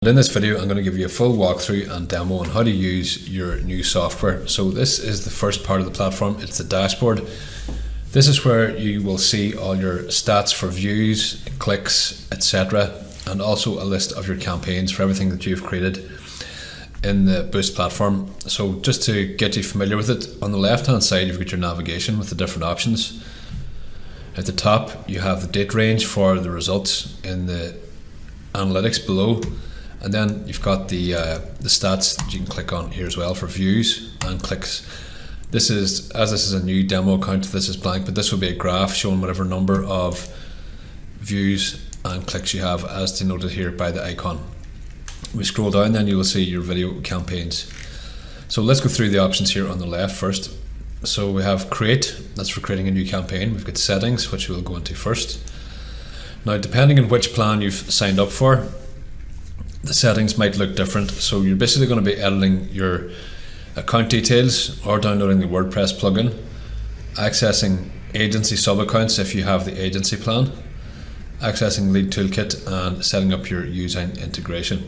In this video, I'm going to give you a full walkthrough and demo on how to use your new software. So this is the first part of the platform. It's the dashboard. This is where you will see all your stats for views, clicks, etc. and also a list of your campaigns for everything that you've created in the Boost platform. So just to get you familiar with it, on the left hand side you've got your navigation with the different options. At the top you have the date range for the results in the analytics below. And then you've got the stats that you can click on here as well for views and clicks. This is a new demo account, this is blank, but this will be a graph showing whatever number of views and clicks you have, as denoted here by the icon. We scroll down, then you will see your video campaigns. So let's go through the options here on the left first. So we have create, that's for creating a new campaign. We've got settings, which we'll go into first. Now, depending on which plan you've signed up for, the settings might look different. So you're basically going to be editing your account details or downloading the WordPress plugin, accessing agency sub-accounts if you have the agency plan, accessing Lead Toolkit, and setting up your using integration.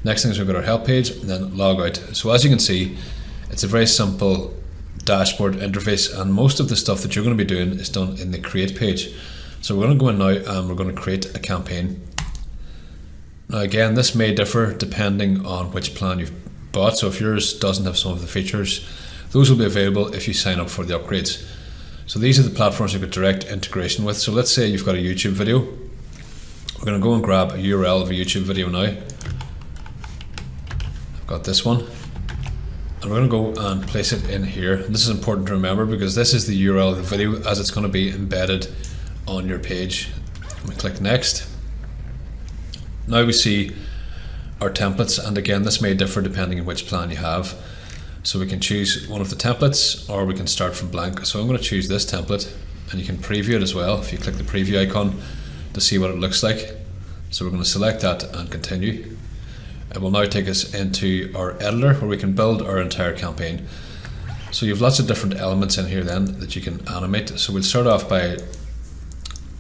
Next thing is we've got our help page and then log out. So as you can see, it's a very simple dashboard interface, and most of the stuff that you're going to be doing is done in the create page. So we're going to go in now and we're going to create a campaign. Now again, this may differ depending on which plan you've bought. So if yours doesn't have some of the features, those will be available if you sign up for the upgrades. So these are the platforms you've got direct integration with. So let's say you've got a YouTube video. We're going to go and grab a URL of a YouTube video now. I've got this one. And we're going to go and place it in here. And this is important to remember because this is the URL of the video as it's going to be embedded on your page. We click next. Now we see our templates, and again this may differ depending on which plan you have. So we can choose one of the templates or we can start from blank. So I'm going to choose this template, and you can preview it as well if you click the preview icon to see what it looks like. So we're going to select that and continue. It will now take us into our editor where we can build our entire campaign. So you have lots of different elements in here then that you can animate. So we'll start off by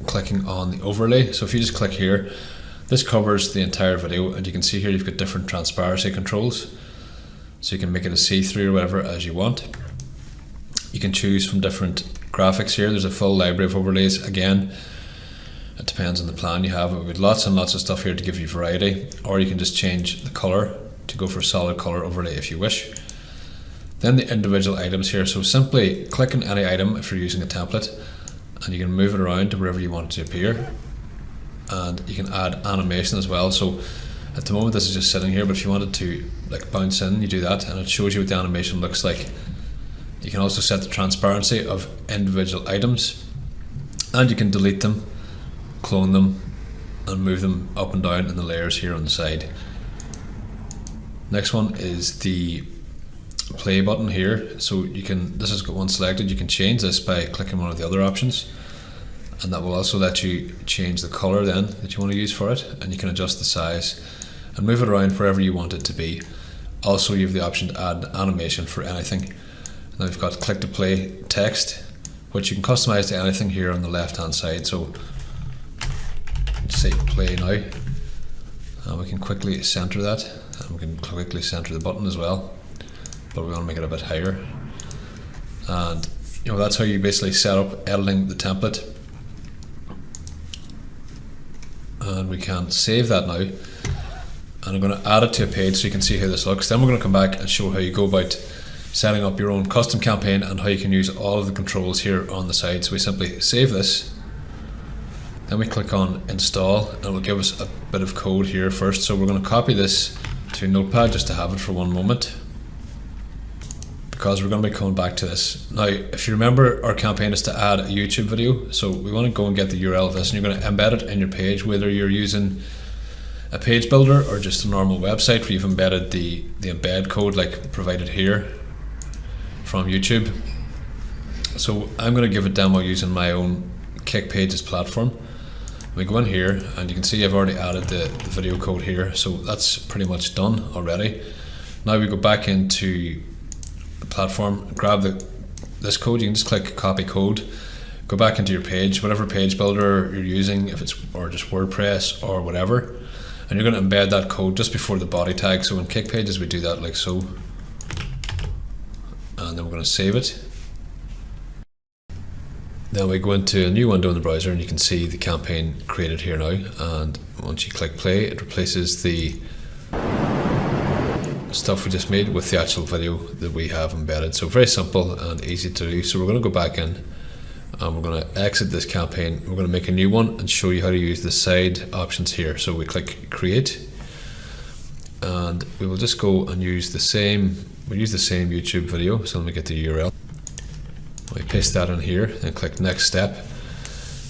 clicking on the overlay. So if you just click here, this covers the entire video, and you can see here you've got different transparency controls. So you can make it a see-through or whatever as you want. You can choose from different graphics here. There's a full library of overlays. Again, it depends on the plan you have. We've got lots and lots of stuff here to give you variety, or you can just change the color to go for a solid color overlay if you wish. Then the individual items here. So simply click on any item if you're using a template, and you can move it around to wherever you want it to appear. And you can add animation as well. So at the moment this is just sitting here, but if you wanted to like bounce in, you do that and it shows you what the animation looks like. You can also set the transparency of individual items, and you can delete them, clone them, and move them up and down in the layers here on the side. Next one is the play button here. So you can, this has got one selected, you can change this by clicking one of the other options, and that will also let you change the color then that you want to use for it, and you can adjust the size and move it around wherever you want it to be. Also you have the option to add animation for anything. Now we've got click to play text, which you can customize to anything here on the left hand side. So let's say play now, and we can quickly center that, and we can quickly center the button as well, but we want to make it a bit higher. And you know, that's how you basically set up editing the template. And we can save that now, and I'm going to add it to a page so you can see how this looks. Then we're going to come back and show how you go about setting up your own custom campaign and how you can use all of the controls here on the side. So we simply save this, then we click on install, and it will give us a bit of code here first. So we're going to copy this to Notepad just to have it for one moment, because we're going to be coming back to this. Now if you remember, our campaign is to add a YouTube video, so we want to go and get the URL of this, and you're going to embed it in your page, whether you're using a page builder or just a normal website where you've embedded the embed code like provided here from YouTube. So I'm going to give a demo using my own Kick Pages platform. We go in here and you can see I've already added the video code here, so that's pretty much done already. Now we go back into the platform, grab this code, you can just click copy code, go back into your page, whatever page builder you're using, if it's or just WordPress or whatever, and you're going to embed that code just before the body tag. So in Kick Pages we do that like so, and then we're going to save it. Then we go into a new window in the browser, and you can see the campaign created here now, and once you click play, it replaces the stuff we just made with the actual video that we have embedded. So very simple and easy to do. So we're going to go back in and we're going to exit this campaign. We're going to make a new one and show you how to use the side options here. So we click create, and we will just go and use the same YouTube video. So let me get the URL. We paste that in here and click next step.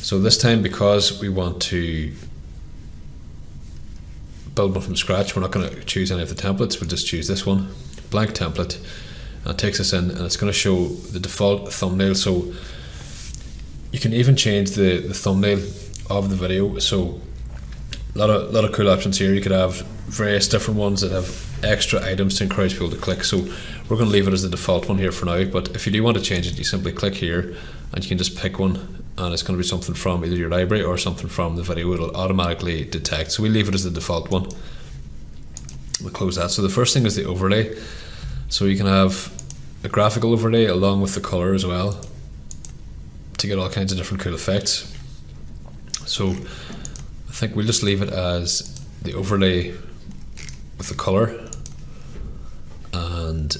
So this time, because we want to build one from scratch, we're not going to choose any of the templates, we'll just choose this one, blank template, and it takes us in, and it's going to show the default thumbnail. So you can even change the thumbnail of the video. So a lot of cool options here. You could have various different ones that have extra items to encourage people to click. So we're going to leave it as the default one here for now, but if you do want to change it, you simply click here and you can just pick one, and it's going to be something from either your library or something from the video. It'll automatically detect, so we leave it as the default one. We'll close that. So the first thing is the overlay. So you can have a graphical overlay along with the color as well to get all kinds of different cool effects. So I think we'll just leave it as the overlay with the color, and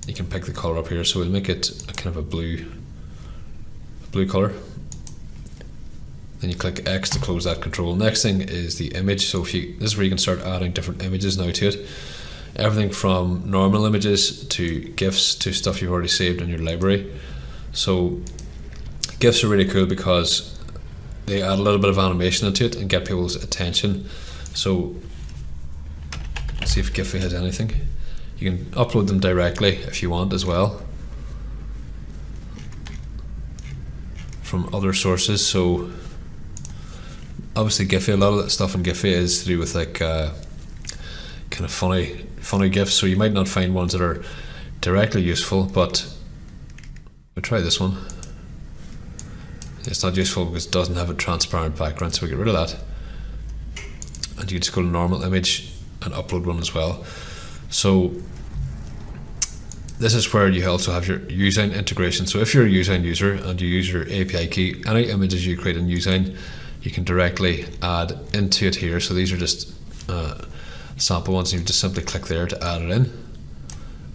you can pick the color up here. So we'll make it a kind of a blue color. Then you click X to close that control. Next thing is the image. So this is where you can start adding different images now to it. Everything from normal images to GIFs to stuff you've already saved in your library. So GIFs are really cool because they add a little bit of animation into it and get people's attention. So let's see if Giphy has anything. You can upload them directly if you want as well from other sources. So obviously Giphy, a lot of that stuff in Giphy is to do with like kind of funny GIFs, so you might not find ones that are directly useful, but we'll try this one. It's not useful because it doesn't have a transparent background, so we get rid of that. And you just go to normal image and upload one as well. So this is where you also have your Usein integration. So if you're a Usein user and you use your API key, any images you create in Usein, you can directly add into it here. So these are just sample ones, and you just simply click there to add it in,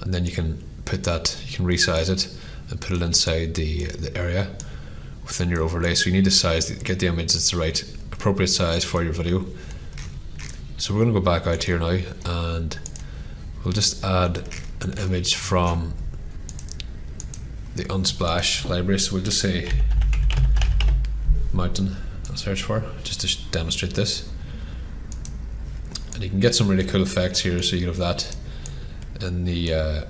and then you can put that, you can resize it and put it inside the area within your overlay. So you need to get the image that's the right appropriate size for your video. So we're going to go back out here now, and we'll just add an image from the Unsplash library. So we'll just say mountain, I'll search for, just to demonstrate this. And you can get some really cool effects here. So you can have that in the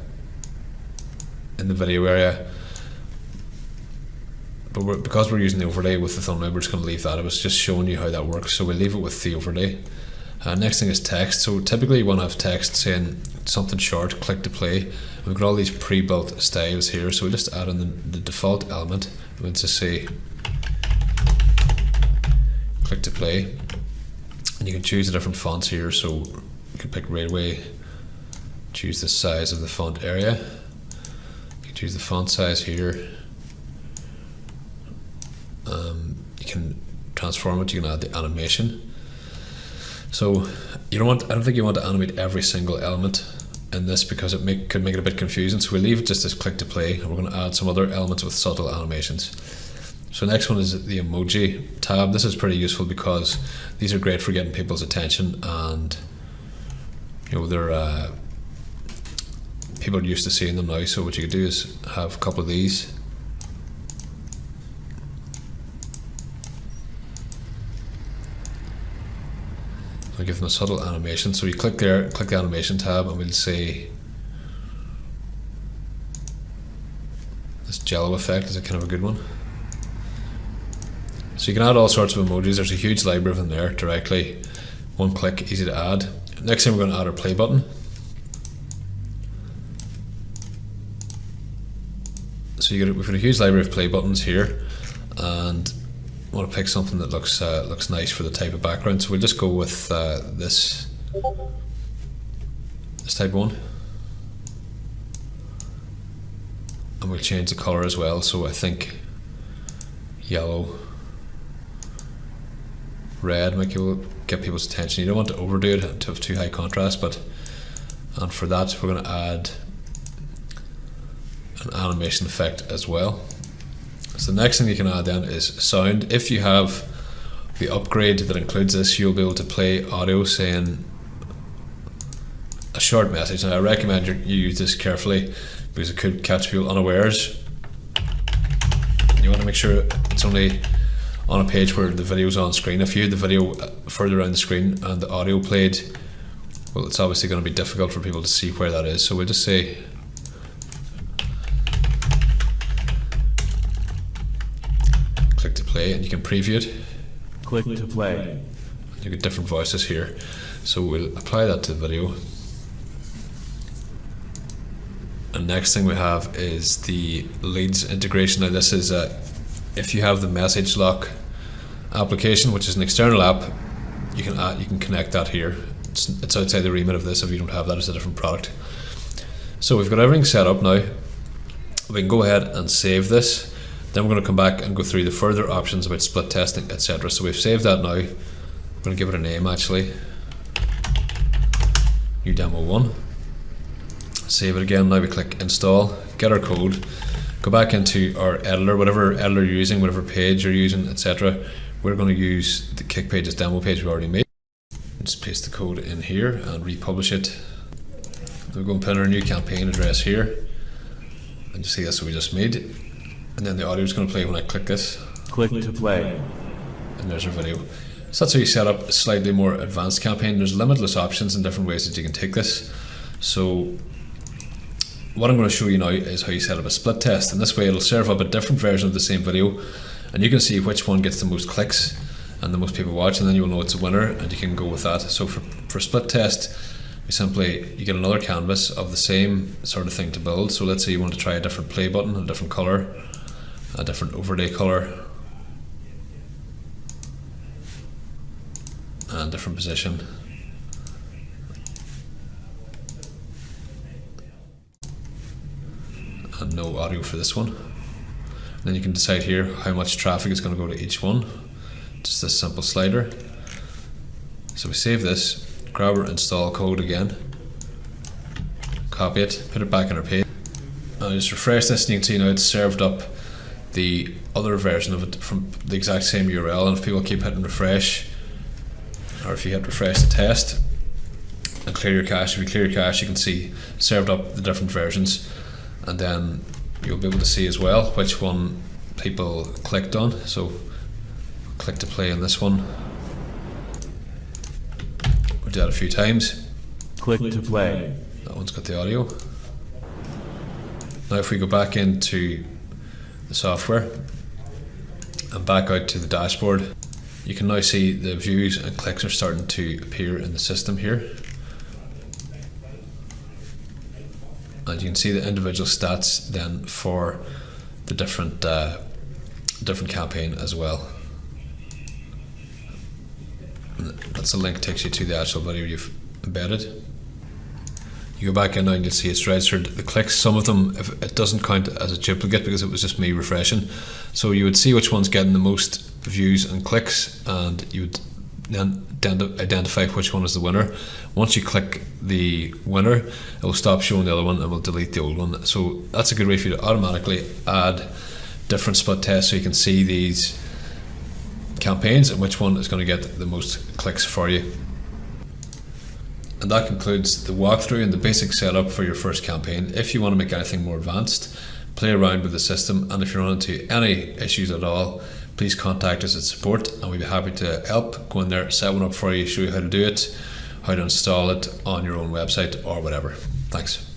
video area. But because we're using the overlay with the thumbnail, we're just going to leave that. I was just showing you how that works, so we'll leave it with the overlay. Next thing is text. So typically you want to have text saying something short, click to play. We've got all these pre-built styles here, so we'll just add in the default element. We'll just say click to play, and you can choose the different fonts here. So you can pick Railway, choose the size of the font area, you can choose the font size here. You can transform it, you can add the animation. So I don't think you want to animate every single element in this because it could make it a bit confusing. So we'll leave it just as click to play, and we're going to add some other elements with subtle animations. So next one is the emoji tab. This is pretty useful because these are great for getting people's attention, and they're people are used to seeing them now. So what you could do is have a couple of these. I'll give them a subtle animation. So you click there, click the animation tab, and we'll say this jello effect is a kind of a good one. So you can add all sorts of emojis. There's a huge library of them there directly. One click, easy to add. Next thing, we're going to add our play button. So we've got a huge library of play buttons here, and want to pick something that looks nice for the type of background, so we'll just go with this type one, and we'll change the color as well. So I think yellow, red might get people's attention. You don't want to overdo it to have too high contrast, and for that we're going to add an animation effect as well. So the next thing you can add then is sound. If you have the upgrade that includes this, you'll be able to play audio saying a short message. And I recommend you use this carefully because it could catch people unawares. You want to make sure it's only on a page where the video is on screen. If you had the video further around the screen and the audio played, well, it's obviously going to be difficult for people to see where that is. So we'll just say click to play, and you can preview it. Click to play. You get different voices here, so we'll apply that to the video. And next thing we have is the Leads integration. Now this is if you have the Message Lock application, which is an external app, you can connect that here. It's outside the remit of this. If you don't have that, it's a different product. So we've got everything set up now. We can go ahead and save this. Then we're going to come back and go through the further options about split testing, etc. So we've saved that now. We're going to give it a name actually. New demo 1. Save it again. Now we click install, get our code, go back into our editor, whatever editor you're using, whatever page you're using, etc. We're going to use the Kick Pages demo page we already made. Just paste the code in here and republish it. We'll go and put in our new campaign address here, and you see that's what we just made. And then the audio is going to play when I click this. Click to play. And there's our video. So that's how you set up a slightly more advanced campaign. There's limitless options and different ways that you can take this. So what I'm going to show you now is how you set up a split test, and this way it'll serve up a different version of the same video, and you can see which one gets the most clicks and the most people watch, and then you'll know it's a winner and you can go with that. So for split test, you get another canvas of the same sort of thing to build. So let's say you want to try a different play button, a different color, a different overlay color, and different position. And no audio for this one. And then you can decide here how much traffic is going to go to each one. Just this simple slider. So we save this, grab our install code again, copy it, put it back on our page. And just refresh this, and you can see now it's served up the other version of it from the exact same URL. And if people keep hitting refresh, or if you hit refresh to test and clear your cache, if you clear your cache, you can see served up the different versions, and then you'll be able to see as well which one people clicked on. So click to play on this one. We'll do that a few times. Click to play. That one's got the audio. Now if we go back into the software and back out to the dashboard, you can now see the views and clicks are starting to appear in the system here. And you can see the individual stats then for the different campaign as well. And that's the link takes you to the actual video you've embedded. You go back in now and you'll see it's registered the clicks. Some of them, if it doesn't count as a duplicate because it was just me refreshing. So you would see which one's getting the most views and clicks, and you would then identify which one is the winner. Once you click the winner, it will stop showing the other one and will delete the old one. So that's a good way for you to automatically add different split tests so you can see these campaigns and which one is going to get the most clicks for you. And that concludes the walkthrough and the basic setup for your first campaign. If you want to make anything more advanced, play around with the system, and if you run into any issues at all, please contact us at support and we'd be happy to help. Go in there, set one up for you, show you how to do it, how to install it on your own website or whatever. Thanks.